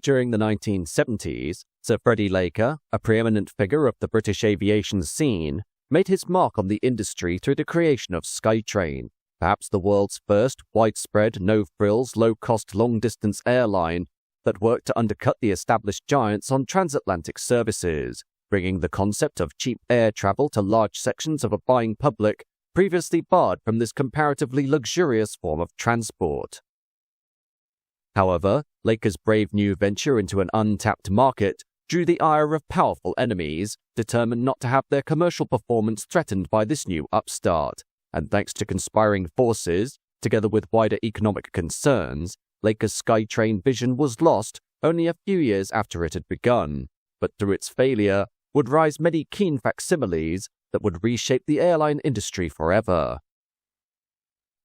During the 1970s, Sir Freddie Laker, a preeminent figure of the British aviation scene, made his mark on the industry through the creation of Skytrain, perhaps the world's first widespread, no-frills, low-cost, long-distance airline that worked to undercut the established giants on transatlantic services, bringing the concept of cheap air travel to large sections of a buying public previously barred from this comparatively luxurious form of transport. However, Laker's brave new venture into an untapped market drew the ire of powerful enemies, determined not to have their commercial performance threatened by this new upstart, and thanks to conspiring forces, together with wider economic concerns, Laker's Skytrain vision was lost only a few years after it had begun, but through its failure would rise many keen facsimiles that would reshape the airline industry forever.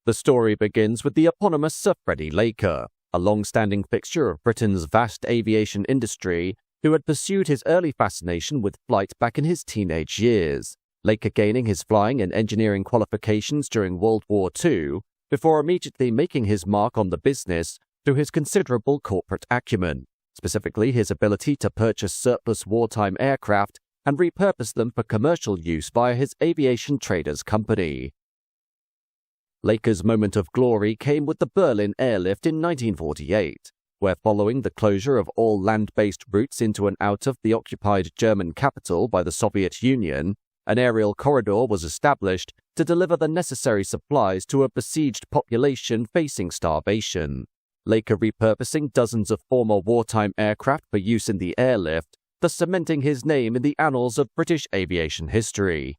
The story begins with the eponymous Sir Freddie Laker, a long-standing fixture of Britain's vast aviation industry who had pursued his early fascination with flight back in his teenage years, Laker gaining his flying and engineering qualifications during World War II, before immediately making his mark on the business through his considerable corporate acumen, specifically his ability to purchase surplus wartime aircraft and repurpose them for commercial use via his aviation traders company. Laker's moment of glory came with the Berlin airlift in 1948, where following the closure of all land-based routes into and out of the occupied German capital by the Soviet Union, an aerial corridor was established to deliver the necessary supplies to a besieged population facing starvation. Laker repurposing dozens of former wartime aircraft for use in the airlift, thus cementing his name in the annals of British aviation history.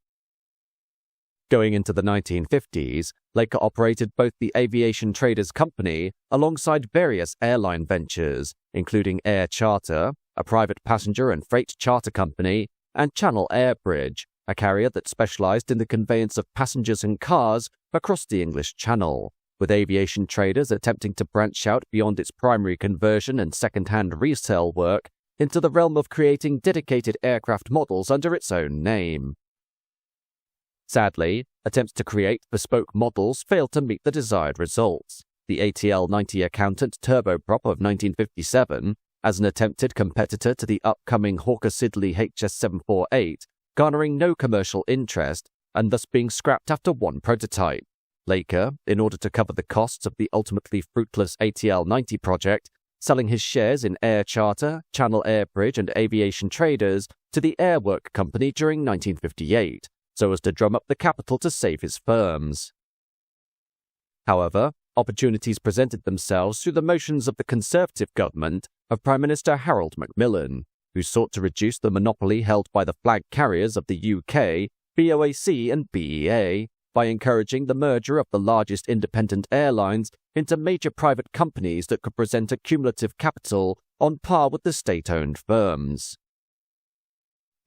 Going into the 1950s, Laker operated both the Aviation Traders Company alongside various airline ventures, including Air Charter, a private passenger and freight charter company, and Channel Air Bridge, a carrier that specialized in the conveyance of passengers and cars across the English Channel, with Aviation Traders attempting to branch out beyond its primary conversion and second-hand resale work into the realm of creating dedicated aircraft models under its own name. Sadly, attempts to create bespoke models failed to meet the desired results. The ATL-90 Accountant turboprop of 1957, as an attempted competitor to the upcoming Hawker Siddeley HS748, garnering no commercial interest and thus being scrapped after one prototype. Laker, in order to cover the costs of the ultimately fruitless ATL-90 project, selling his shares in Air Charter, Channel Air Bridge and Aviation Traders to the Airwork Company during 1958, so as to drum up the capital to save his firms. However, opportunities presented themselves through the motions of the Conservative government of Prime Minister Harold Macmillan, who sought to reduce the monopoly held by the flag carriers of the UK, BOAC and BEA, by encouraging the merger of the largest independent airlines into major private companies that could present a cumulative capital on par with the state-owned firms.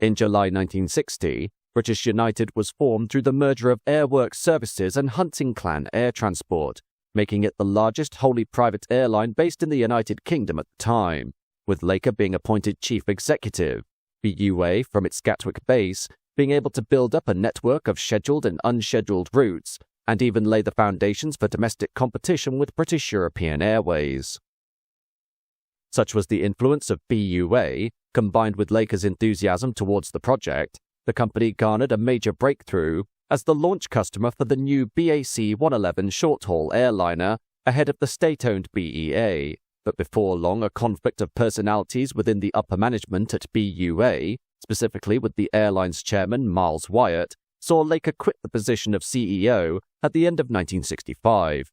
In July 1960, British United was formed through the merger of Airwork Services and Hunting Clan Air Transport, making it the largest wholly private airline based in the United Kingdom at the time, with Laker being appointed chief executive, BUA from its Gatwick base being able to build up a network of scheduled and unscheduled routes, and even lay the foundations for domestic competition with British European Airways. Such was the influence of BUA, combined with Laker's enthusiasm towards the project, the company garnered a major breakthrough as the launch customer for the new BAC 111 short-haul airliner ahead of the state-owned BEA, but before long a conflict of personalities within the upper management at BUA, specifically with the airline's chairman Miles Wyatt, saw Laker quit the position of CEO at the end of 1965.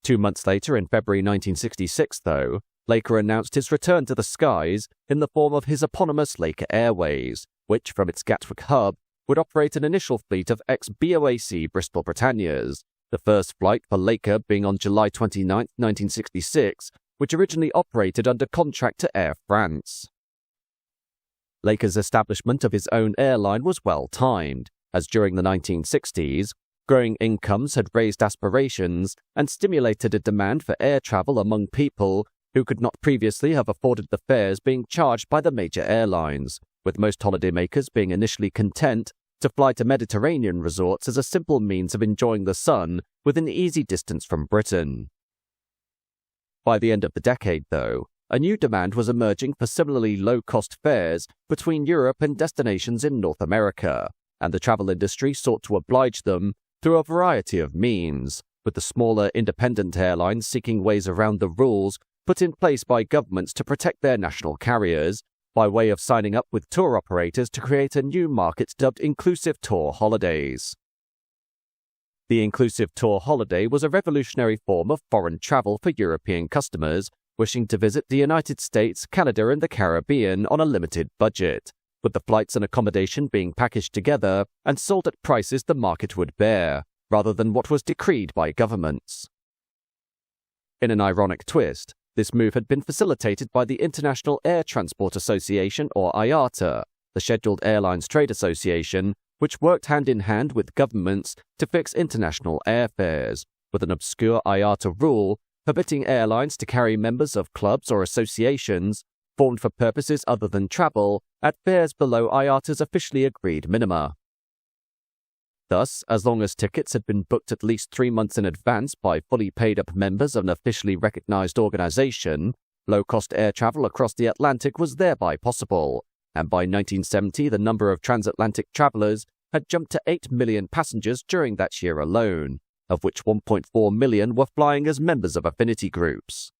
2 months later, in February 1966, though, Laker announced his return to the skies in the form of his eponymous Laker Airways, which, from its Gatwick hub, would operate an initial fleet of ex-BOAC Bristol Britannias, the first flight for Laker being on July 29, 1966, which originally operated under contract to Air France. Laker's establishment of his own airline was well-timed, as during the 1960s, growing incomes had raised aspirations and stimulated a demand for air travel among people who could not previously have afforded the fares being charged by the major airlines, with most holidaymakers being initially content to fly to Mediterranean resorts as a simple means of enjoying the sun within easy distance from Britain. By the end of the decade, though, a new demand was emerging for similarly low-cost fares between Europe and destinations in North America, and the travel industry sought to oblige them through a variety of means, with the smaller independent airlines seeking ways around the rules put in place by governments to protect their national carriers, by way of signing up with tour operators to create a new market dubbed Inclusive Tour Holidays. The Inclusive Tour Holiday was a revolutionary form of foreign travel for European customers wishing to visit the United States, Canada, and the Caribbean on a limited budget, with the flights and accommodation being packaged together and sold at prices the market would bear, rather than what was decreed by governments. In an ironic twist, this move had been facilitated by the International Air Transport Association, or IATA, the Scheduled Airlines Trade Association, which worked hand in hand with governments to fix international airfares, with an obscure IATA rule permitting airlines to carry members of clubs or associations formed for purposes other than travel at fares below IATA's officially agreed minima. Thus, as long as tickets had been booked at least 3 months in advance by fully paid-up members of an officially recognized organization, low-cost air travel across the Atlantic was thereby possible, and by 1970 the number of transatlantic travelers had jumped to 8 million passengers during that year alone, of which 1.4 million were flying as members of affinity groups.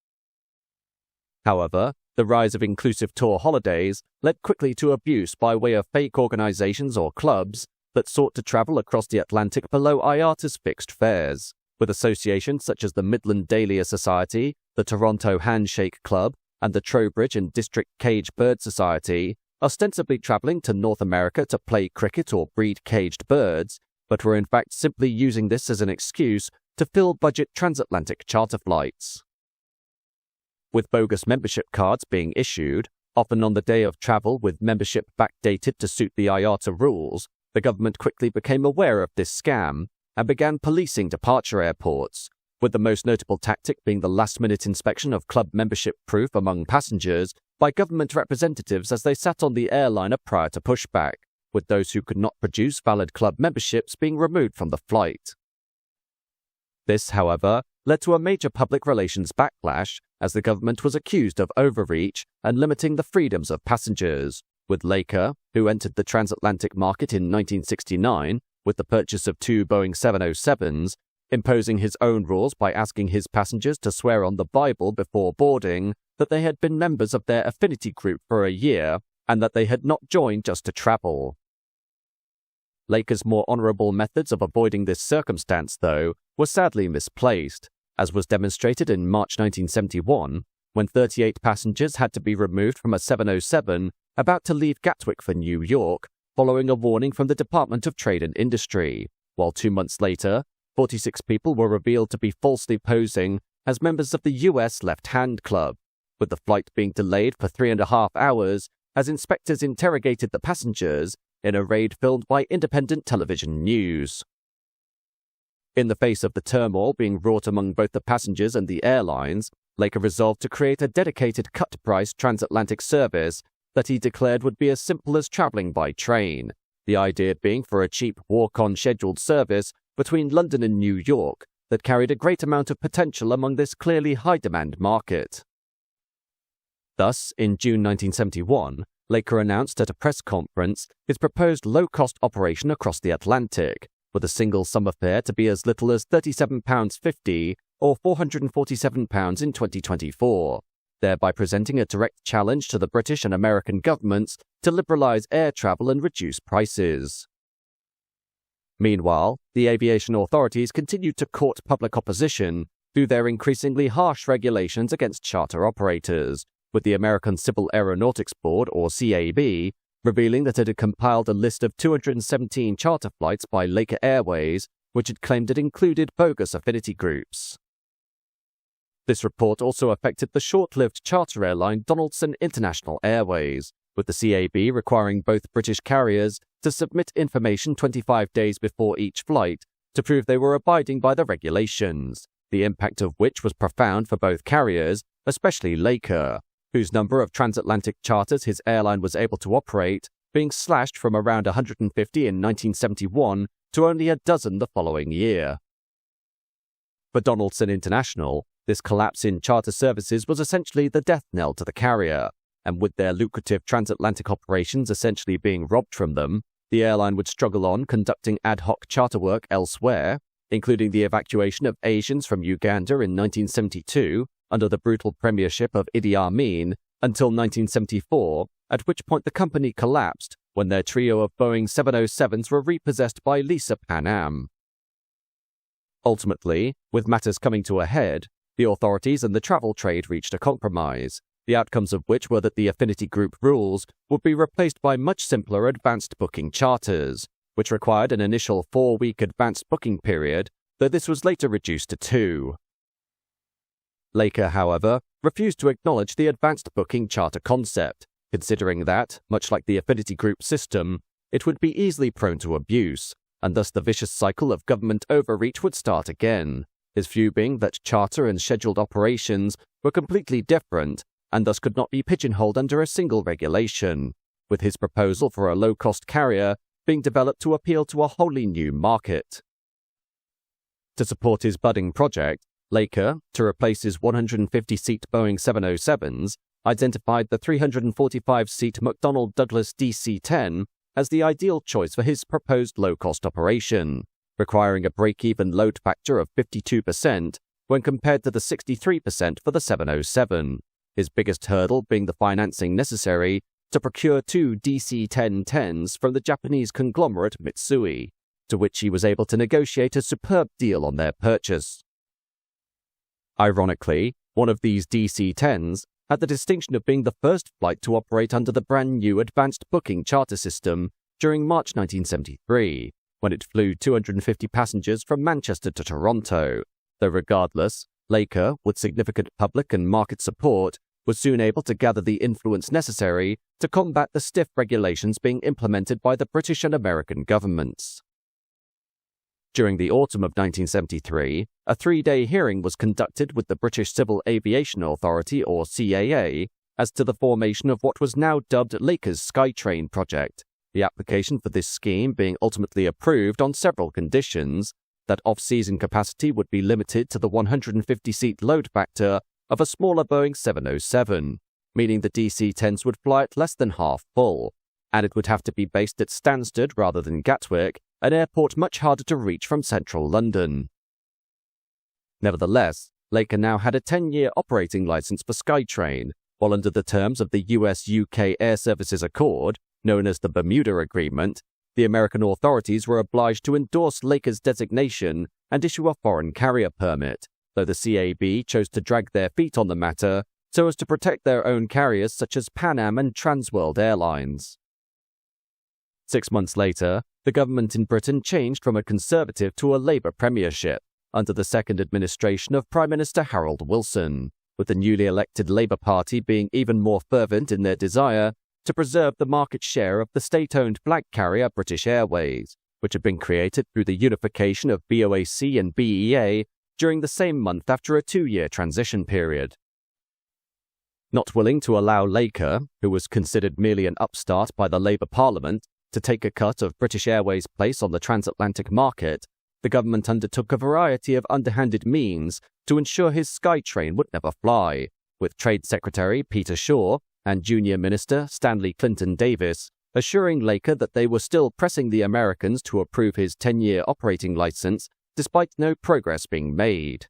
However, the rise of inclusive tour holidays led quickly to abuse by way of fake organizations or clubs that sought to travel across the Atlantic below IATA's fixed fares, with associations such as the Midland Dahlia Society, the Toronto Handshake Club, and the Trowbridge and District Cage Bird Society, ostensibly travelling to North America to play cricket or breed caged birds, but were in fact simply using this as an excuse to fill budget transatlantic charter flights. With bogus membership cards being issued, often on the day of travel with membership backdated to suit the IATA rules, the government quickly became aware of this scam and began policing departure airports, with the most notable tactic being the last-minute inspection of club membership proof among passengers by government representatives as they sat on the airliner prior to pushback, with those who could not produce valid club memberships being removed from the flight. This, however, led to a major public relations backlash as the government was accused of overreach and limiting the freedoms of passengers, with Laker, who entered the transatlantic market in 1969 with the purchase of 2 Boeing 707s, imposing his own rules by asking his passengers to swear on the Bible before boarding that they had been members of their affinity group for a year and that they had not joined just to travel. Laker's more honourable methods of avoiding this circumstance, though, were sadly misplaced, as was demonstrated in March 1971, when 38 passengers had to be removed from a 707 about to leave Gatwick for New York, following a warning from the Department of Trade and Industry, while 2 months later, 46 people were revealed to be falsely posing as members of the US Left Hand Club, with the flight being delayed for 3.5 hours as inspectors interrogated the passengers in a raid filmed by independent television news. In the face of the turmoil being wrought among both the passengers and the airlines, Laker resolved to create a dedicated cut-price transatlantic service that he declared would be as simple as travelling by train, the idea being for a cheap walk-on scheduled service between London and New York that carried a great amount of potential among this clearly high-demand market. Thus, in June 1971, Laker announced at a press conference his proposed low-cost operation across the Atlantic, with a single summer fare to be as little as £37.50 or £447 in 2024, thereby presenting a direct challenge to the British and American governments to liberalise air travel and reduce prices. Meanwhile, the aviation authorities continued to court public opposition through their increasingly harsh regulations against charter operators, with the American Civil Aeronautics Board, or CAB, revealing that it had compiled a list of 217 charter flights by Laker Airways, which it claimed it included bogus affinity groups. This report also affected the short-lived charter airline Donaldson International Airways, with the CAB requiring both British carriers to submit information 25 days before each flight to prove they were abiding by the regulations, the impact of which was profound for both carriers, especially Laker, whose number of transatlantic charters his airline was able to operate being slashed from around 150 in 1971 to only a dozen the following year. For Donaldson International, This collapse in charter services was essentially the death knell to the carrier, and with their lucrative transatlantic operations essentially being robbed from them, the airline would struggle on conducting ad hoc charter work elsewhere, including the evacuation of Asians from Uganda in 1972 under the brutal premiership of Idi Amin until 1974, at which point the company collapsed when their trio of Boeing 707s were repossessed by Lisa Pan Am. Ultimately, with matters coming to a head, the authorities and the travel trade reached a compromise, the outcomes of which were that the Affinity Group rules would be replaced by much simpler advanced booking charters, which required an initial 4-week advanced booking period, though this was later reduced to 2. Laker, however, refused to acknowledge the advanced booking charter concept, considering that, much like the Affinity Group system, it would be easily prone to abuse, and thus the vicious cycle of government overreach would start again, his view being that charter and scheduled operations were completely different and thus could not be pigeonholed under a single regulation, with his proposal for a low-cost carrier being developed to appeal to a wholly new market. To support his budding project, Laker, to replace his 150-seat Boeing 707s, identified the 345-seat McDonnell Douglas DC-10 as the ideal choice for his proposed low-cost operation, requiring a break-even load factor of 52% when compared to the 63% for the 707, his biggest hurdle being the financing necessary to procure 2 DC-10-10s from the Japanese conglomerate Mitsui, to which he was able to negotiate a superb deal on their purchase. Ironically, one of these DC-10s had the distinction of being the first flight to operate under the brand new advanced booking charter system during March 1973, when it flew 250 passengers from Manchester to Toronto, though regardless, Laker, with significant public and market support, was soon able to gather the influence necessary to combat the stiff regulations being implemented by the British and American governments. During the autumn of 1973, a 3-day hearing was conducted with the British Civil Aviation Authority, or CAA, as to the formation of what was now dubbed Laker's Skytrain project, the application for this scheme being ultimately approved on several conditions: that off-season capacity would be limited to the 150-seat load factor of a smaller Boeing 707, meaning the DC-10s would fly at less than half full, and it would have to be based at Stansted rather than Gatwick, an airport much harder to reach from central London. Nevertheless, Laker now had a 10-year operating license for Skytrain, while under the terms of the US-UK Air Services Accord, known as the Bermuda Agreement, the American authorities were obliged to endorse Laker's designation and issue a foreign carrier permit, though the CAB chose to drag their feet on the matter so as to protect their own carriers such as Pan Am and Transworld Airlines. 6 months later, the government in Britain changed from a Conservative to a Labour premiership under the second administration of Prime Minister Harold Wilson, with the newly elected Labour Party being even more fervent in their desire to preserve the market share of the state-owned flag carrier British Airways, which had been created through the unification of BOAC and BEA during the same month after a 2-year transition period. Not willing to allow Laker, who was considered merely an upstart by the Labour Parliament, to take a cut of British Airways' place on the transatlantic market, the government undertook a variety of underhanded means to ensure his Skytrain would never fly, with Trade Secretary Peter Shaw and Junior Minister Stanley Clinton Davis assuring Laker that they were still pressing the Americans to approve his 10-year operating license despite no progress being made.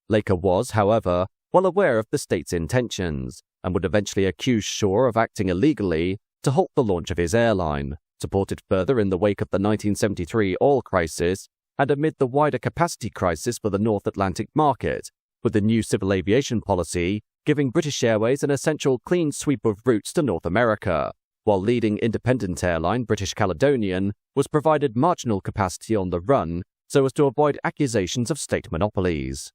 Laker was, however, well aware of the state's intentions and would eventually accuse Shaw of acting illegally to halt the launch of his airline, supported further in the wake of the 1973 oil crisis and amid the wider capacity crisis for the North Atlantic market, with the new civil aviation policy giving British Airways an essential clean sweep of routes to North America, while leading independent airline British Caledonian was provided marginal capacity on the run so as to avoid accusations of state monopolies.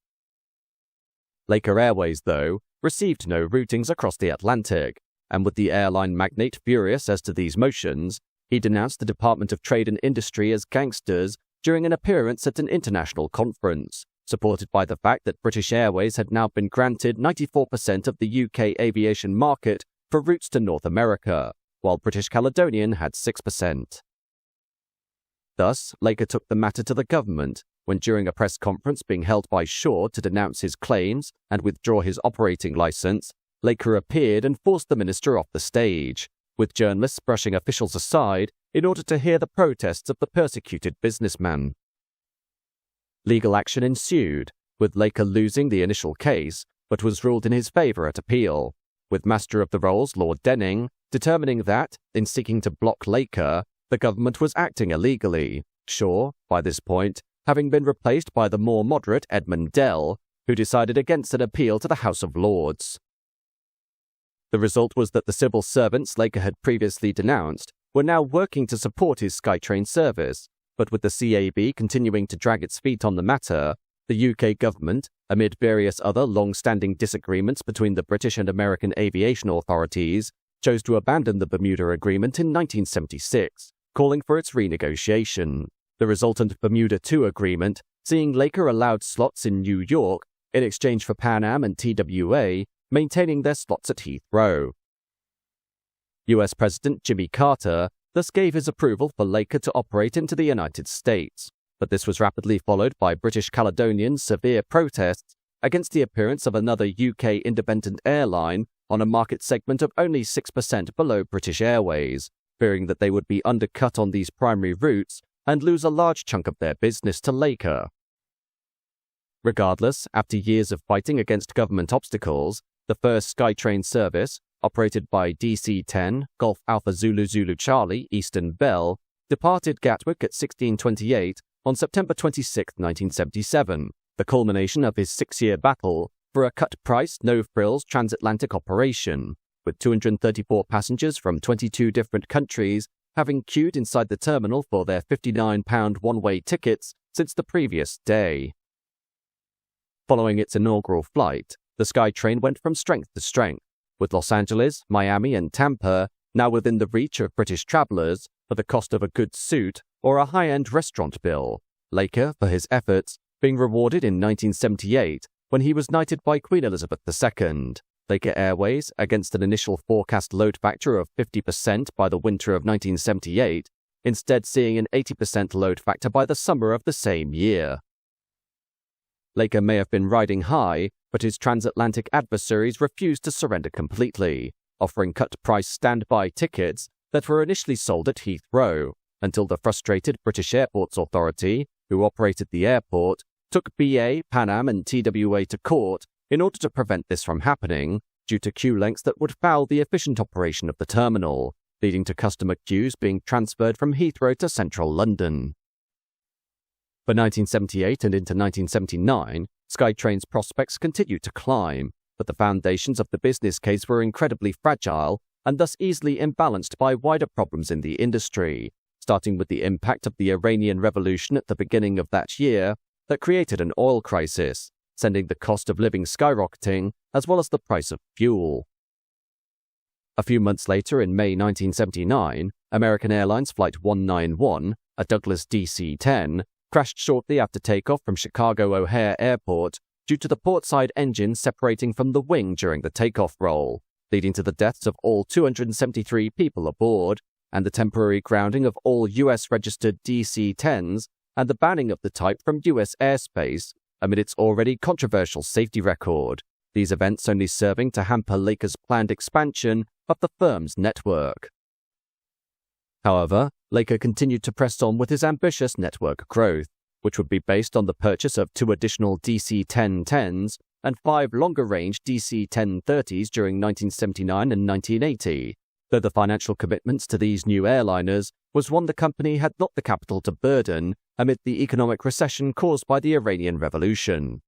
Laker Airways, though, received no routings across the Atlantic, and with the airline magnate furious as to these motions, he denounced the Department of Trade and Industry as gangsters during an appearance at an international conference, supported by the fact that British Airways had now been granted 94% of the UK aviation market for routes to North America, while British Caledonian had 6%. Thus, Laker took the matter to the government, when during a press conference being held by Shaw to denounce his claims and withdraw his operating license, Laker appeared and forced the minister off the stage, with journalists brushing officials aside in order to hear the protests of the persecuted businessman. Legal action ensued, with Laker losing the initial case, but was ruled in his favour at appeal, with Master of the Rolls Lord Denning determining that, in seeking to block Laker, the government was acting illegally, Shaw, by this point, having been replaced by the more moderate Edmund Dell, who decided against an appeal to the House of Lords. The result was that the civil servants Laker had previously denounced were now working to support his Skytrain service, but with the CAB continuing to drag its feet on the matter, the UK government, amid various other long-standing disagreements between the British and American aviation authorities, chose to abandon the Bermuda Agreement in 1976, calling for its renegotiation. The resultant Bermuda II agreement, seeing Laker allowed slots in New York in exchange for Pan Am and TWA, maintaining their slots at Heathrow. US President Jimmy Carter thus gave his approval for Laker to operate into the United States, but this was rapidly followed by British Caledonians' severe protests against the appearance of another UK independent airline on a market segment of only 6% below British Airways, fearing that they would be undercut on these primary routes and lose a large chunk of their business to Laker. Regardless, after years of fighting against government obstacles, the first Skytrain service, operated by DC-10 Golf Alpha Zulu Zulu Charlie Eastern Bell, departed Gatwick at 16:28 on September 26, 1977, the culmination of his 6-year battle for a cut-price, no-frills transatlantic operation, with 234 passengers from 22 different countries having queued inside the terminal for their £59 one-way tickets since the previous day. Following its inaugural flight, the Skytrain went from strength to strength, with Los Angeles, Miami, and Tampa now within the reach of British travellers for the cost of a good suit or a high-end restaurant bill, Laker, for his efforts, being rewarded in 1978 when he was knighted by Queen Elizabeth II. Laker Airways, against an initial forecast load factor of 50% by the winter of 1978, instead seeing an 80% load factor by the summer of the same year. Laker may have been riding high, but his transatlantic adversaries refused to surrender completely, offering cut-price standby tickets that were initially sold at Heathrow, until the frustrated British Airports Authority, who operated the airport, took BA, Pan Am and TWA to court in order to prevent this from happening, due to queue lengths that would foul the efficient operation of the terminal, leading to customer queues being transferred from Heathrow to central London. For 1978 and into 1979, Skytrain's prospects continued to climb, but the foundations of the business case were incredibly fragile and thus easily imbalanced by wider problems in the industry, starting with the impact of the Iranian Revolution at the beginning of that year that created an oil crisis, sending the cost of living skyrocketing as well as the price of fuel. A few months later, in May 1979, American Airlines Flight 191, a Douglas DC-10, crashed shortly after takeoff from Chicago O'Hare Airport due to the portside engine separating from the wing during the takeoff roll, leading to the deaths of all 273 people aboard and the temporary grounding of all US-registered DC-10s and the banning of the type from US airspace amid its already controversial safety record, these events only serving to hamper Laker's planned expansion of the firm's network. However, Laker continued to press on with his ambitious network growth, which would be based on the purchase of 2 additional DC-1010s and 5 longer-range DC-1030s during 1979 and 1980, though the financial commitments to these new airliners was one the company had not the capital to burden amid the economic recession caused by the Iranian Revolution.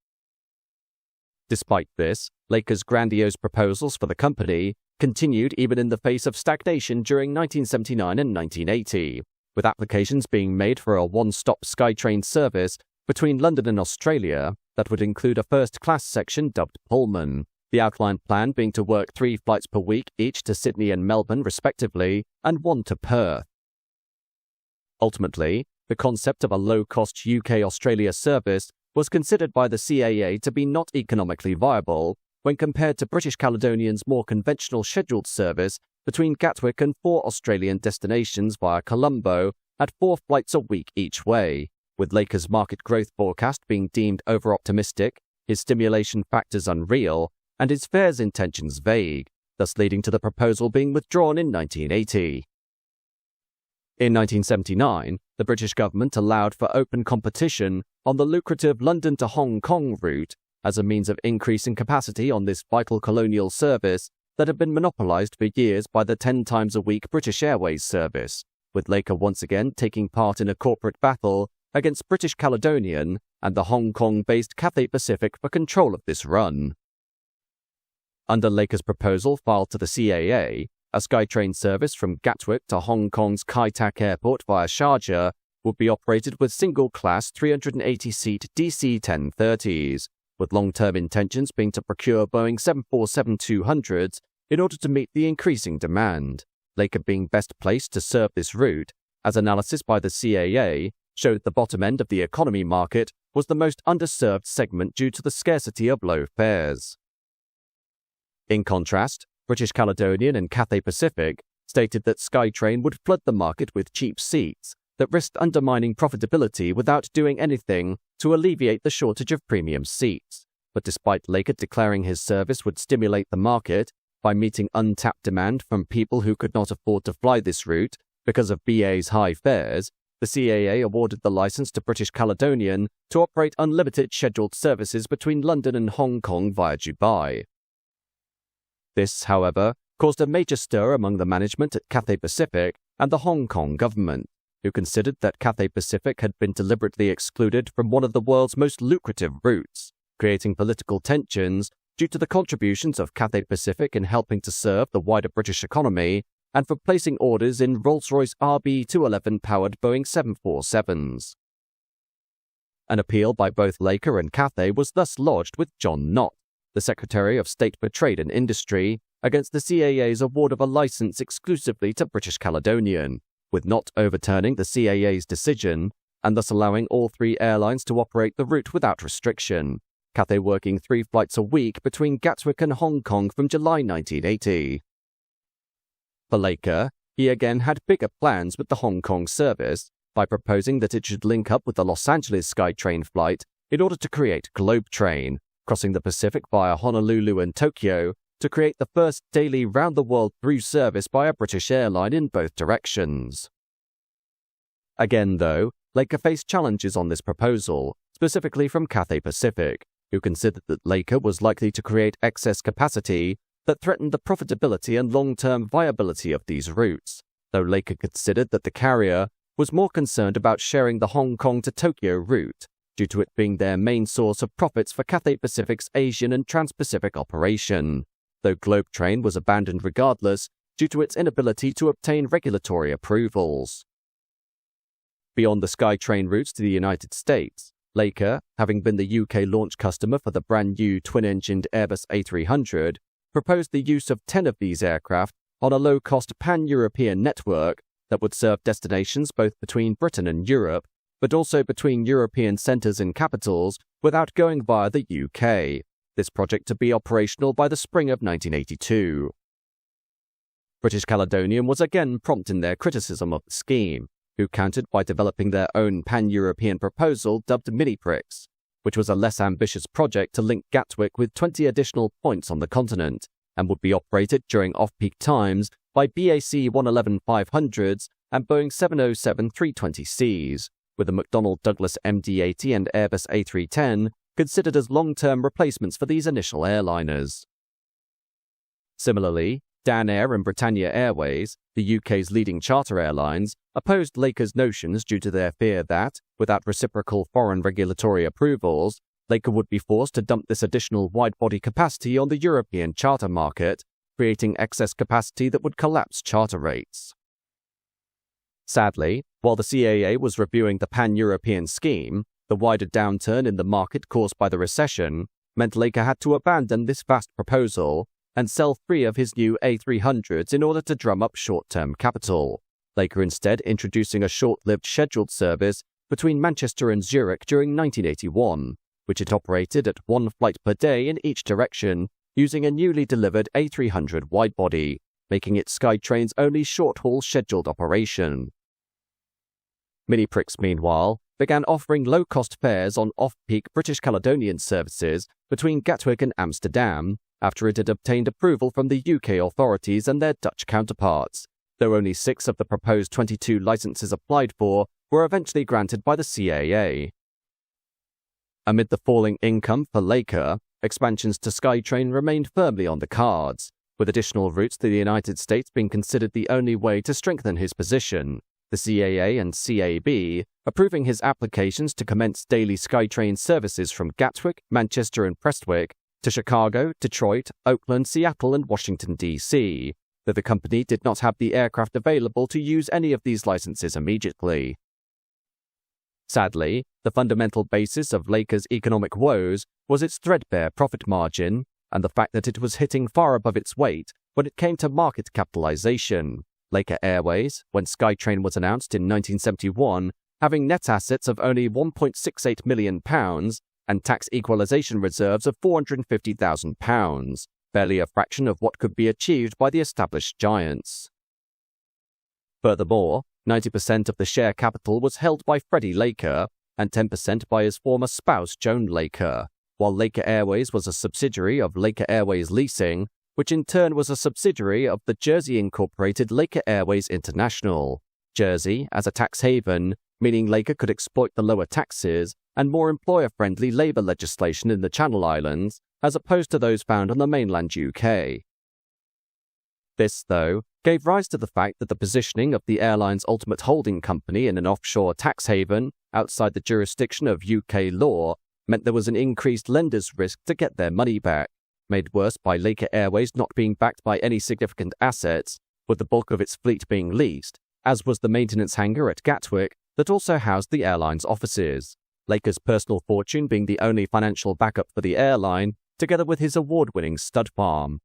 Despite this, Laker's grandiose proposals for the company continued even in the face of stagnation during 1979 and 1980, with applications being made for a one-stop Skytrain service between London and Australia that would include a first-class section dubbed Pullman, the outline plan being to work 3 flights per week each to Sydney and Melbourne respectively, and 1 to Perth. Ultimately, the concept of a low-cost UK-Australia service was considered by the CAA to be not economically viable when compared to British Caledonian's more conventional scheduled service between Gatwick and 4 Australian destinations via Colombo at 4 flights a week each way, with Laker's market growth forecast being deemed over-optimistic, his stimulation factors unreal, and his fares intentions vague, thus leading to the proposal being withdrawn in 1980. In 1979, the British government allowed for open competition on the lucrative London to Hong Kong route as a means of increasing capacity on this vital colonial service that had been monopolised for years by the 10 times a week British Airways service, with Laker once again taking part in a corporate battle against British Caledonian and the Hong Kong-based Cathay Pacific for control of this run. Under Laker's proposal filed to the CAA, a Skytrain service from Gatwick to Hong Kong's Kai Tak Airport via Sharjah would be operated with single-class 380-seat DC-1030s, with long-term intentions being to procure Boeing 747-200s in order to meet the increasing demand, Laker being best placed to serve this route, as analysis by the CAA showed the bottom end of the economy market was the most underserved segment due to the scarcity of low fares. In contrast, British Caledonian and Cathay Pacific stated that Skytrain would flood the market with cheap seats that risked undermining profitability without doing anything to alleviate the shortage of premium seats. But despite Laker declaring his service would stimulate the market by meeting untapped demand from people who could not afford to fly this route because of BA's high fares, the CAA awarded the license to British Caledonian to operate unlimited scheduled services between London and Hong Kong via Dubai. This, however, caused a major stir among the management at Cathay Pacific and the Hong Kong government, who considered that Cathay Pacific had been deliberately excluded from one of the world's most lucrative routes, creating political tensions due to the contributions of Cathay Pacific in helping to serve the wider British economy and for placing orders in Rolls-Royce RB211-powered Boeing 747s. An appeal by both Laker and Cathay was thus lodged with John Knott, the Secretary of State for Trade and Industry, against the CAA's award of a license exclusively to British Caledonian, with Knott overturning the CAA's decision and thus allowing all 3 airlines to operate the route without restriction, Cathay working 3 flights a week between Gatwick and Hong Kong from July 1980. For Laker, he again had bigger plans with the Hong Kong service by proposing that it should link up with the Los Angeles Skytrain flight in order to create Globe Train, crossing the Pacific via Honolulu and Tokyo to create the first daily round-the-world through service by a British airline in both directions. Again, though, Laker faced challenges on this proposal, specifically from Cathay Pacific, who considered that Laker was likely to create excess capacity that threatened the profitability and long-term viability of these routes, though Laker considered that the carrier was more concerned about sharing the Hong Kong to Tokyo route, due to it being their main source of profits for Cathay Pacific's Asian and Trans-Pacific operation, though Globe Train was abandoned regardless due to its inability to obtain regulatory approvals. Beyond the Skytrain routes to the United States, Laker, having been the UK launch customer for the brand new twin-engined Airbus A300, proposed the use of 10 of these aircraft on a low-cost pan-European network that would serve destinations both between Britain and Europe, but also between European centres and capitals without going via the UK, this project to be operational by the spring of 1982. British Caledonian was again prompt in their criticism of the scheme, who countered by developing their own pan-European proposal dubbed Mini-Prix, which was a less ambitious project to link Gatwick with 20 additional points on the continent, and would be operated during off-peak times by BAC 111-500s and Boeing 707-320Cs, with the McDonnell Douglas MD-80 and Airbus A310 considered as long-term replacements for these initial airliners. Similarly, Dan Air and Britannia Airways, the UK's leading charter airlines, opposed Laker's notions due to their fear that, without reciprocal foreign regulatory approvals, Laker would be forced to dump this additional wide-body capacity on the European charter market, creating excess capacity that would collapse charter rates. Sadly, while the CAA was reviewing the pan-European scheme, the wider downturn in the market caused by the recession meant Laker had to abandon this vast proposal and sell 3 of his new A300s in order to drum up short-term capital, Laker instead introducing a short-lived scheduled service between Manchester and Zurich during 1981, which it operated at 1 flight per day in each direction using a newly delivered A300 widebody, making it Skytrain's only short-haul scheduled operation. Mini-Prix, meanwhile, began offering low-cost fares on off-peak British Caledonian services between Gatwick and Amsterdam after it had obtained approval from the UK authorities and their Dutch counterparts, though only 6 of the proposed 22 licenses applied for were eventually granted by the CAA. Amid the falling income for Laker, expansions to Skytrain remained firmly on the cards, with additional routes to the United States being considered the only way to strengthen his position, the CAA and CAB approving his applications to commence daily Skytrain services from Gatwick, Manchester and Prestwick to Chicago, Detroit, Oakland, Seattle and Washington, D.C., though the company did not have the aircraft available to use any of these licenses immediately. Sadly, the fundamental basis of Laker's economic woes was its threadbare profit margin and the fact that it was hitting far above its weight when it came to market capitalization. Laker Airways, when Skytrain was announced in 1971, having net assets of only £1.68 million and tax equalization reserves of £450,000, barely a fraction of what could be achieved by the established giants. Furthermore, 90% of the share capital was held by Freddie Laker and 10% by his former spouse Joan Laker, while Laker Airways was a subsidiary of Laker Airways Leasing, which in turn was a subsidiary of the Jersey-incorporated Laker Airways International. Jersey as a tax haven, meaning Laker could exploit the lower taxes and more employer-friendly labour legislation in the Channel Islands, as opposed to those found on the mainland UK. This, though, gave rise to the fact that the positioning of the airline's ultimate holding company in an offshore tax haven outside the jurisdiction of UK law meant there was an increased lender's risk to get their money back, made worse by Laker Airways not being backed by any significant assets, with the bulk of its fleet being leased, as was the maintenance hangar at Gatwick that also housed the airline's offices. Laker's personal fortune being the only financial backup for the airline, together with his award-winning stud farm.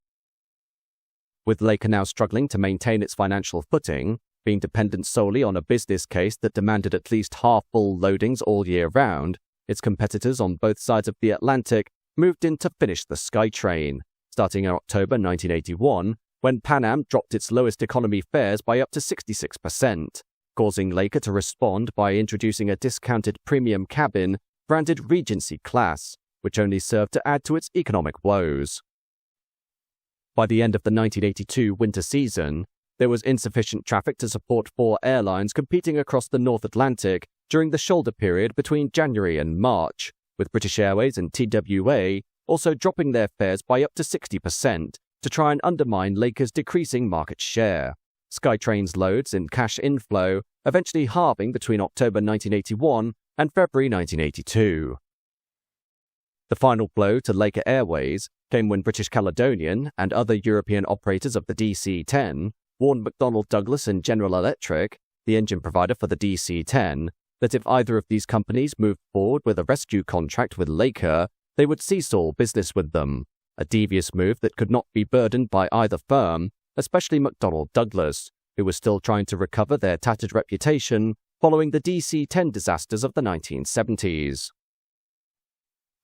With Laker now struggling to maintain its financial footing, being dependent solely on a business case that demanded at least half-full loadings all year round, its competitors on both sides of the Atlantic moved in to finish the Skytrain, starting in October 1981, when Pan Am dropped its lowest economy fares by up to 66%, causing Laker to respond by introducing a discounted premium cabin branded Regency Class, which only served to add to its economic woes. By the end of the 1982 winter season, there was insufficient traffic to support 4 airlines competing across the North Atlantic during the shoulder period between January and March, with British Airways and TWA also dropping their fares by up to 60% to try and undermine Laker's decreasing market share. Skytrain's loads and cash inflow eventually halving between October 1981 and February 1982. The final blow to Laker Airways came when British Caledonian and other European operators of the DC-10 warned McDonnell Douglas and General Electric, the engine provider for the DC-10, that if either of these companies moved forward with a rescue contract with Laker, they would cease all business with them, a devious move that could not be burdened by either firm, especially McDonnell Douglas, who was still trying to recover their tattered reputation following the DC-10 disasters of the 1970s.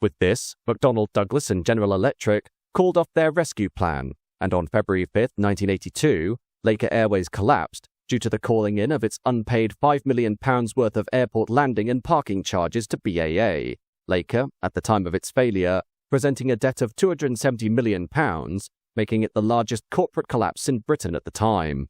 With this, McDonnell Douglas and General Electric called off their rescue plan, and on February 5, 1982, Laker Airways collapsed due to the calling in of its unpaid £5 million worth of airport landing and parking charges to BAA, Laker, at the time of its failure, presenting a debt of £270 million, making it the largest corporate collapse in Britain at the time.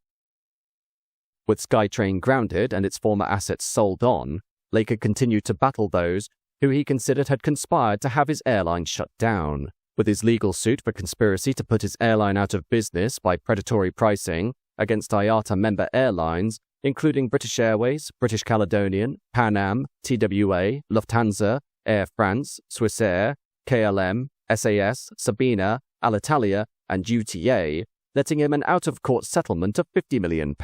With Skytrain grounded and its former assets sold on, Laker continued to battle those who he considered had conspired to have his airline shut down, with his legal suit for conspiracy to put his airline out of business by predatory pricing against IATA member airlines, including British Airways, British Caledonian, Pan Am, TWA, Lufthansa, Air France, Swissair, KLM, SAS, Sabena, Alitalia, and UTA, netting him an out-of-court settlement of £50 million.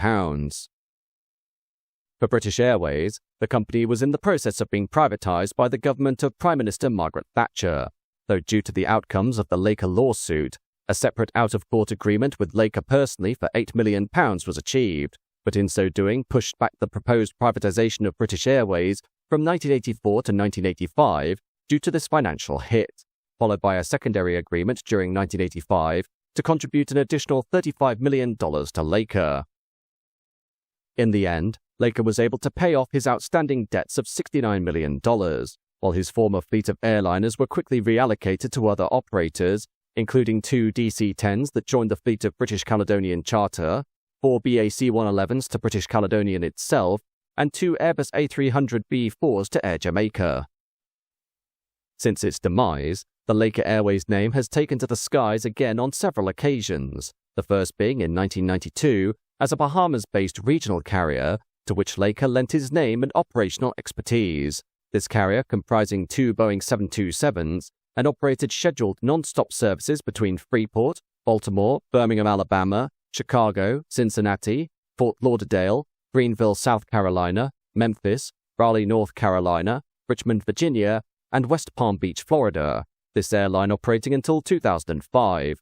For British Airways, the company was in the process of being privatised by the government of Prime Minister Margaret Thatcher, though due to the outcomes of the Laker lawsuit, a separate out-of-court agreement with Laker personally for £8 million was achieved, but in so doing pushed back the proposed privatisation of British Airways from 1984 to 1985 due to this financial hit, followed by a secondary agreement during 1985 to contribute an additional $35 million to Laker. In the end, Laker was able to pay off his outstanding debts of $69 million, while his former fleet of airliners were quickly reallocated to other operators, including 2 DC-10s that joined the fleet of British Caledonian Charter, 4 BAC-111s to British Caledonian itself, and 2 Airbus A300B4s to Air Jamaica. Since its demise, the Laker Airways name has taken to the skies again on several occasions, the first being in 1992 as a Bahamas-based regional carrier, to which Laker lent his name and operational expertise. This carrier, comprising 2 Boeing 727s, and operated scheduled non-stop services between Freeport, Baltimore, Birmingham, Alabama, Chicago, Cincinnati, Fort Lauderdale, Greenville, South Carolina, Memphis, Raleigh, North Carolina, Richmond, Virginia, and West Palm Beach, Florida, this airline operating until 2005.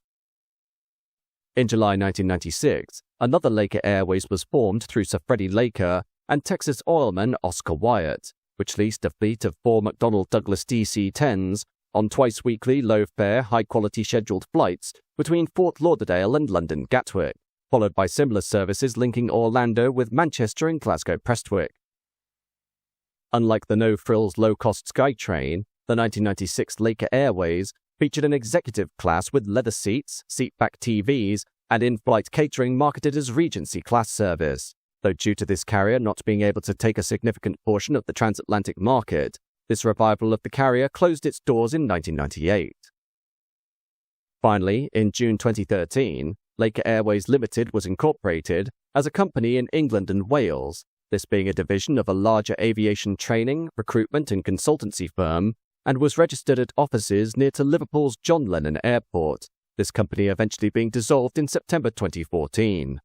In July 1996, another Laker Airways was formed through Sir Freddie Laker and Texas oilman Oscar Wyatt, which leased a fleet of 4 McDonnell Douglas DC-10s on twice-weekly, low-fare, high-quality scheduled flights between Fort Lauderdale and London Gatwick, followed by similar services linking Orlando with Manchester and Glasgow Prestwick. Unlike the no-frills, low-cost Skytrain, the 1996 Laker Airways featured an executive class with leather seats, seat-back TVs, and in-flight catering marketed as Regency class service, though due to this carrier not being able to take a significant portion of the transatlantic market, this revival of the carrier closed its doors in 1998. Finally, in June 2013, Laker Airways Limited was incorporated as a company in England and Wales, this being a division of a larger aviation training, recruitment and consultancy firm, and was registered at offices near to Liverpool's John Lennon Airport, this company eventually being dissolved in September 2014.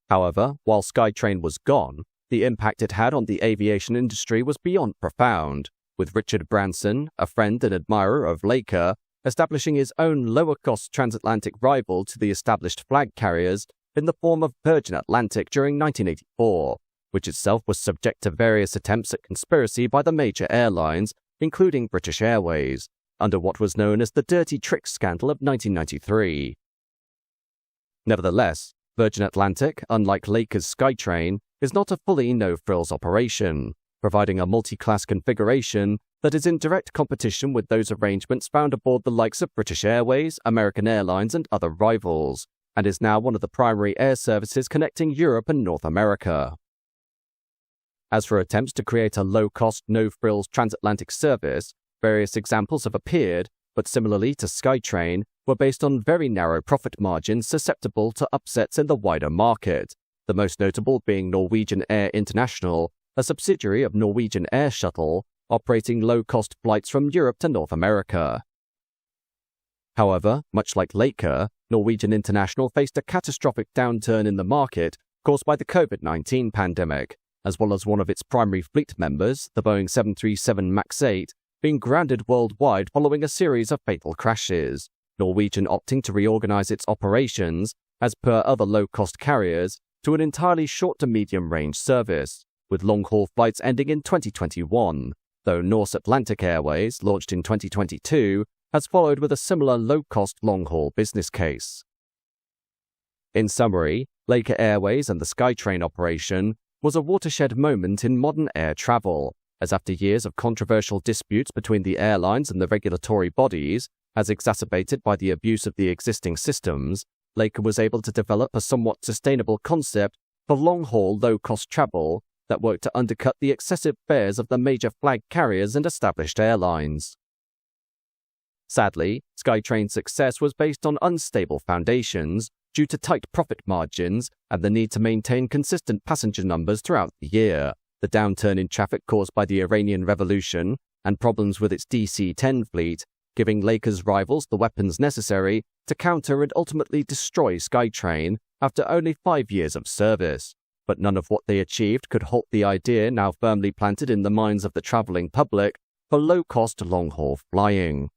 However, while Skytrain was gone, the impact it had on the aviation industry was beyond profound, with Richard Branson, a friend and admirer of Laker, establishing his own lower-cost transatlantic rival to the established flag carriers in the form of Virgin Atlantic during 1984, which itself was subject to various attempts at conspiracy by the major airlines, including British Airways, under what was known as the Dirty Tricks scandal of 1993. Nevertheless, Virgin Atlantic, unlike Laker's Skytrain, is not a fully no-frills operation, providing a multi-class configuration that is in direct competition with those arrangements found aboard the likes of British Airways, American Airlines, and other rivals, and is now one of the primary air services connecting Europe and North America. As for attempts to create a low-cost, no-frills transatlantic service, various examples have appeared, but similarly to Skytrain, were based on very narrow profit margins susceptible to upsets in the wider market, the most notable being Norwegian Air International, a subsidiary of Norwegian Air Shuttle, operating low-cost flights from Europe to North America. However, much like Laker, Norwegian International faced a catastrophic downturn in the market caused by the COVID-19 pandemic, as well as one of its primary fleet members, the Boeing 737 MAX 8, being grounded worldwide following a series of fatal crashes, Norwegian opting to reorganize its operations, as per other low-cost carriers, to an entirely short to medium-range service, with long-haul flights ending in 2021, though Norse Atlantic Airways, launched in 2022, has followed with a similar low-cost long-haul business case. In summary, Laker Airways and the Skytrain operation was a watershed moment in modern air travel, as after years of controversial disputes between the airlines and the regulatory bodies, as exacerbated by the abuse of the existing systems, Laker was able to develop a somewhat sustainable concept for long-haul, low-cost travel that worked to undercut the excessive fares of the major flag carriers and established airlines. Sadly, Skytrain's success was based on unstable foundations due to tight profit margins and the need to maintain consistent passenger numbers throughout the year, the downturn in traffic caused by the Iranian Revolution, and problems with its DC-10 fleet, giving Laker's rivals the weapons necessary to counter and ultimately destroy Skytrain after only 5 years of service. But none of what they achieved could halt the idea now firmly planted in the minds of the travelling public for low-cost long-haul flying.